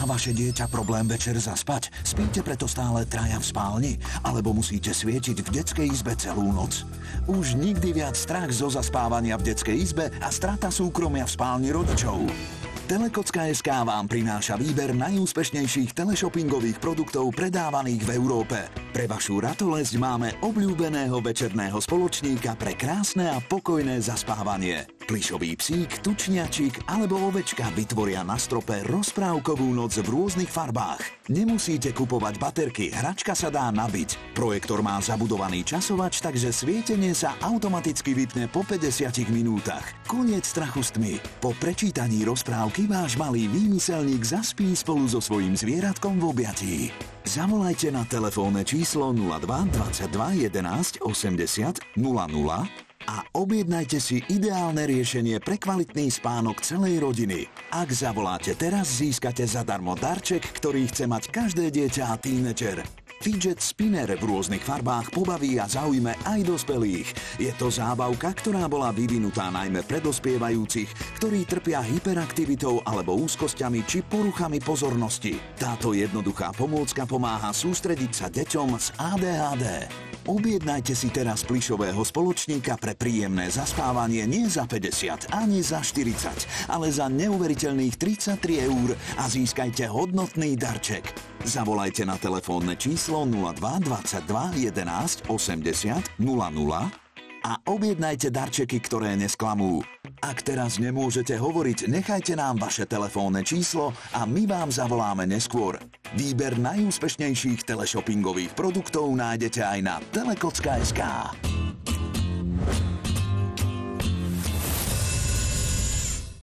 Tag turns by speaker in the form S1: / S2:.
S1: Má vaše dieťa problém večer zaspať? Spíte preto stále traja v spálni? Alebo musíte svietiť v detskej izbe celú noc? Už nikdy viac strach zo zaspávania v detskej izbe a strata súkromia v spálni rodičov. Telekocka.sk vám prináša výber najúspešnejších teleshoppingových produktov predávaných v Európe. Pre vašu ratolesť máme obľúbeného večerného spoločníka pre krásne a pokojné zaspávanie. Plyšový psík, tučniačik alebo ovečka vytvoria na strope rozprávkovú noc v rôznych farbách. Nemusíte kupovať baterky, hračka sa dá nabiť. Projektor má zabudovaný časovač, takže svietenie sa automaticky vypne po 50 minútach. Koniec strachu s tmy. Po prečítaní rozprávky váš malý výmyselník zaspí spolu so svojím zvieratkom v objatí. Zavolajte na telefónne číslo 02 22 11 80 00 a objednajte si ideálne riešenie pre kvalitný spánok celej rodiny. Ak zavoláte teraz, získate zadarmo darček, ktorý chce mať každé dieťa a tínedžer. Fidget spinner v rôznych farbách pobaví a zaujme aj dospelých. Je to zábavka, ktorá bola vyvinutá najmä pre dospievajúcich, ktorí trpia hyperaktivitou alebo úzkosťami či poruchami pozornosti. Táto jednoduchá pomôcka pomáha sústrediť sa deťom s ADHD. Objednajte si teraz plyšového spoločníka pre príjemné zaspávanie nie za 50 ani za 40, ale za neuveriteľných 33 € a získajte hodnotný darček. Zavolajte na telefónne číslo 02 22 11 80 00 a objednajte darčeky, ktoré nesklamú. Ak teraz nemôžete hovoriť, nechajte nám vaše telefónne číslo a my vám zavoláme neskôr. Výber najúspešnejších teleshoppingových produktov nájdete aj na telekocka.sk.